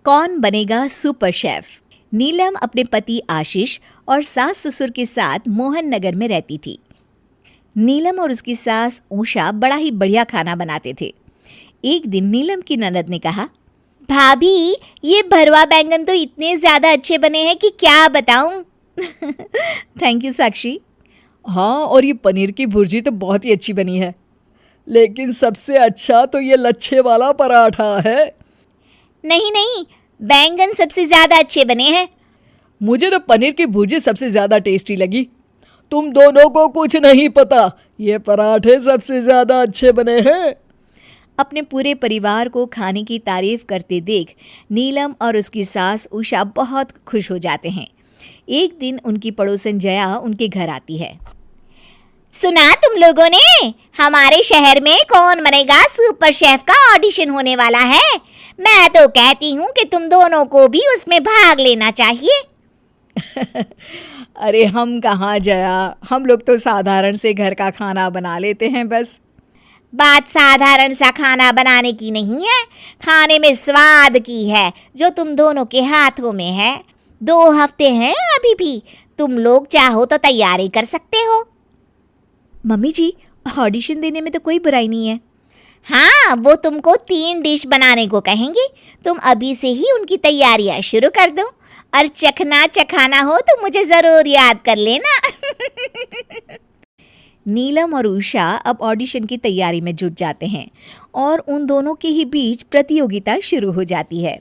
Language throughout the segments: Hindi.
कौन बनेगा सुपर शेफ। नीलम अपने पति आशीष और सास ससुर के साथ मोहन नगर में रहती थी। नीलम और उसकी सास उषा बड़ा ही बढ़िया खाना बनाते थे। एक दिन नीलम की ननद ने कहा, भाभी ये भरवा बैंगन तो इतने ज्यादा अच्छे बने हैं कि क्या बताऊं। थैंक यू साक्षी। हाँ, और ये पनीर की भुर्जी तो बहुत ही अच्छी बनी है, लेकिन सबसे अच्छा तो ये लच्छे वाला पराठा है। नहीं नहीं, बैंगन सबसे ज्यादा अच्छे बने हैं। मुझे तो पनीर की भुर्जी सबसे ज्यादा टेस्टी लगी। तुम दोनों को कुछ नहीं पता, ये पराठे सबसे ज्यादा अच्छे बने हैं। अपने पूरे परिवार को खाने की तारीफ करते देख नीलम और उसकी सास उषा बहुत खुश हो जाते हैं। एक दिन उनकी पड़ोसन जया उनके घर आती है। सुना तुम लोगों ने, हमारे शहर में कौन बनेगा सुपर शेफ का ऑडिशन होने वाला है। मैं तो कहती हूँ कि तुम दोनों को भी उसमें भाग लेना चाहिए। अरे हम कहाँ जया, हम लोग तो साधारण से घर का खाना बना लेते हैं बस। बात साधारण सा खाना बनाने की नहीं है, खाने में स्वाद की है, जो तुम दोनों के हाथों में है। 2 हफ्ते हैं अभी भी, तुम लोग चाहो तो तैयारी कर सकते हो। मम्मी जी, ऑडिशन देने में तो कोई बुराई नहीं है। हाँ, वो तुमको 3 डिश बनाने को कहेंगे, तुम अभी से ही उनकी तैयारियां शुरू कर दो, और चखना चखाना हो तो मुझे जरूर याद कर लेना। नीलम और उषा अब ऑडिशन की तैयारी में जुट जाते हैं और उन दोनों के ही बीच प्रतियोगिता शुरू हो जाती है।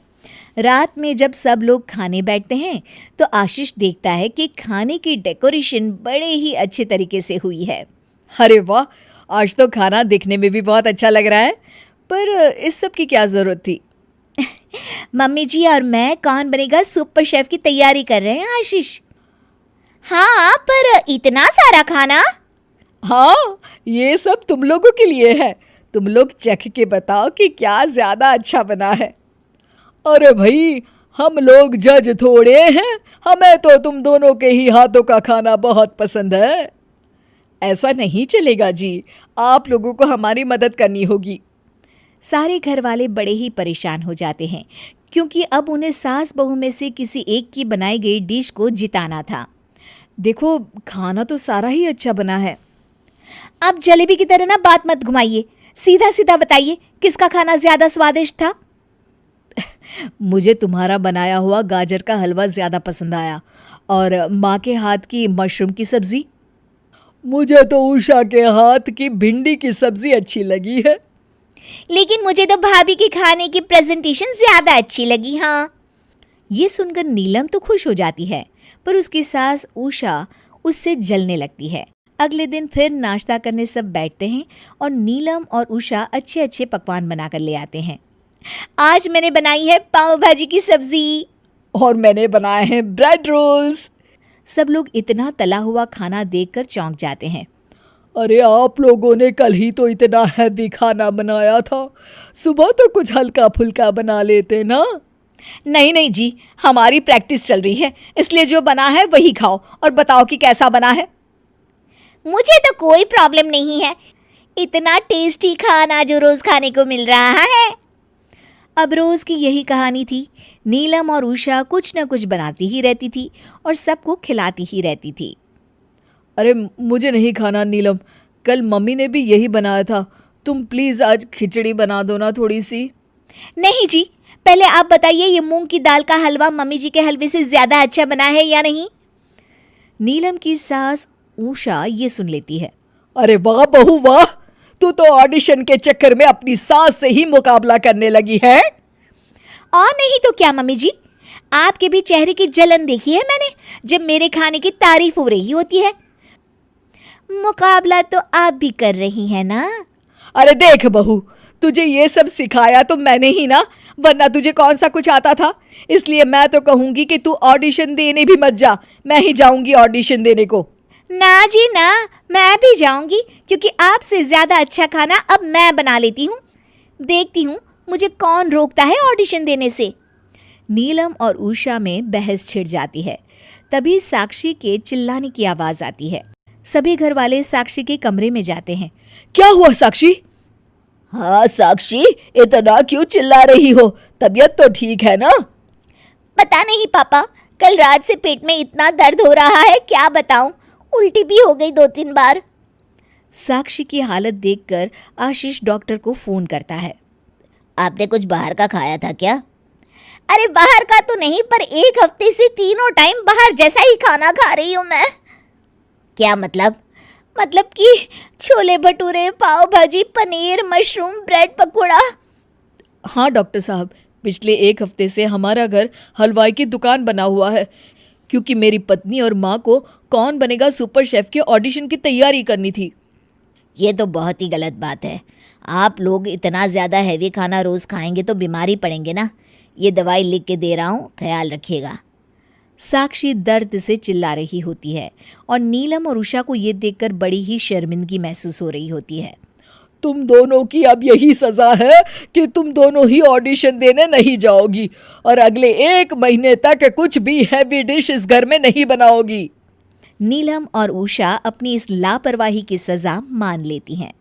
रात में जब सब लोग खाने बैठते हैं तो आशीष देखता है कि खाने की डेकोरेशन बड़े ही अच्छे तरीके से हुई है। अरे वाह, आज तो खाना दिखने में भी बहुत अच्छा लग रहा है, पर इस सब की क्या जरूरत थी। मम्मी जी और मैं कौन बनेगा सुपर शेफ की तैयारी कर रहे हैं आशीष। हाँ, पर इतना सारा खाना। हाँ, ये सब तुम लोगों के लिए है, तुम लोग चख के बताओ कि क्या ज्यादा अच्छा बना है। अरे भाई, हम लोग जज थोड़े हैं, हमें तो तुम दोनों के ही हाथों का खाना बहुत पसंद है। ऐसा नहीं चलेगा जी, आप लोगों को हमारी मदद करनी होगी। सारे घर वाले बड़े ही परेशान हो जाते हैं, क्योंकि अब उन्हें सास बहू में से किसी एक की बनाई गई डिश को जिताना था। देखो, खाना तो सारा ही अच्छा बना है। आप जलेबी की तरह ना बात मत घुमाइए, सीधा सीधा बताइए किसका खाना ज्यादा स्वादिष्ट था। मुझे तुम्हारा बनाया हुआ गाजर का हलवा ज्यादा पसंद आया, और माँ के हाथ की मशरूम की सब्जी। मुझे तो उषा के हाथ की भिंडी की सब्जी अच्छी लगी है। लेकिन मुझे तो भाभी के खाने की प्रेजेंटेशन ज्यादा अच्छी लगी। हाँ, ये सुनकर नीलम तो खुश हो जाती है, पर उसकी सास उषा उससे जलने लगती है। अगले दिन फिर नाश्ता करने सब बैठते हैं और नीलम और उषा अच्छे अच्छे पकवान बनाकर ले आते हैं। आज मैंने बनाई है पाव भाजी की सब्जी, और मैंने बनाए हैं ब्रेड रोल्स। सब लोग इतना तला हुआ खाना देखकर चौंक जाते हैं। अरे, आप लोगों ने कल ही तो इतना हैवी खाना बनाया था, सुबह तो कुछ हल्का फुल्का बना लेते ना। नहीं नहीं जी, हमारी प्रैक्टिस चल रही है, इसलिए जो बना है वही खाओ और बताओ कि कैसा बना है। मुझे तो कोई प्रॉब्लम नहीं है, इतना टेस्टी खाना जो रोज खाने को मिल रहा है। अब रोज की यही कहानी थी। नीलम और उषा कुछ न कुछ बनाती ही रहती थी और सबको खिलाती ही रहती थी। अरे, मुझे नहीं खाना नीलम, कल मम्मी ने भी यही बनाया था, तुम प्लीज आज खिचड़ी बना दो ना थोड़ी सी। नहीं जी, पहले आप बताइए ये मूंग की दाल का हलवा मम्मी जी के हलवे से ज्यादा अच्छा बना है या नहीं। नीलम की सास उषा ये सुन लेती है। अरे वाह बहू वाह, तू तो ऑडिशन के चक्कर में अपनी सास से ही मुकाबला करने लगी है। और नहीं तो क्या मम्मी जी, आपके भी चेहरे की जलन देखी है मैंने, जब मेरे खाने की तारीफ हो रही होती है। मुकाबला तो आप भी कर रही हैं ना। अरे देख बहू, तुझे ये सब सिखाया तो मैंने ही ना, वरना तुझे कौन सा कुछ आता था। इसलिए मैं तो कहूंगी कि तू ऑडिशन देने भी मत जा, मैं ही जाऊंगी ऑडिशन देने को। ना जी ना, मैं भी जाऊंगी, क्योंकि आपसे ज्यादा अच्छा खाना अब मैं बना लेती हूँ। देखती हूँ मुझे कौन रोकता है ऑडिशन देने से। नीलम और उषा में बहस छिड़ जाती है। तभी साक्षी के चिल्लाने की आवाज आती है। सभी घर वाले साक्षी के कमरे में जाते हैं। क्या हुआ साक्षी? हाँ साक्षी, इतना क्यों चिल्ला रही हो? तबीयत तो ठीक है ना? पता नहीं पापा, कल रात से पेट में इतना दर्द हो रहा है, क्या बताऊं, उल्टी भी हो गई 2-3 बार। साक्षी की हालत देखकर आशीष डॉक्टर को फोन करता है। आपने कुछ बाहर का खाया था क्या? अरे बाहर का तो नहीं, पर 1 हफ्ते से तीनों टाइम बाहर जैसा ही खाना खा रही हूँ मैं। क्या मतलब? मतलब कि छोले भटूरे, पाव भाजी, पनीर, मशरूम, ब्रेड पकौड़ा। हाँ डॉक्टर साहब, पिछले 1 हफ्ते से हमारा घर हलवाई की दुकान बना हुआ है, क्योंकि मेरी पत्नी और माँ को कौन बनेगा सुपर शेफ के ऑडिशन की तैयारी करनी थी। ये तो बहुत ही गलत बात है। आप लोग इतना ज़्यादा हैवी खाना रोज़ खाएंगे तो बीमार ही पड़ेंगे ना। ये दवाई लिख के दे रहा हूँ, ख्याल रखिएगा। साक्षी दर्द से चिल्ला रही होती है और नीलम और उषा को ये देखकर बड़ी ही शर्मिंदगी महसूस हो रही होती है। तुम दोनों की अब यही सज़ा है कि तुम दोनों ही ऑडिशन देने नहीं जाओगी और अगले 1 महीने तक कुछ भी हैवी डिश इस घर में नहीं बनाओगी। नीलम और उषा अपनी इस लापरवाही की सज़ा मान लेती हैं।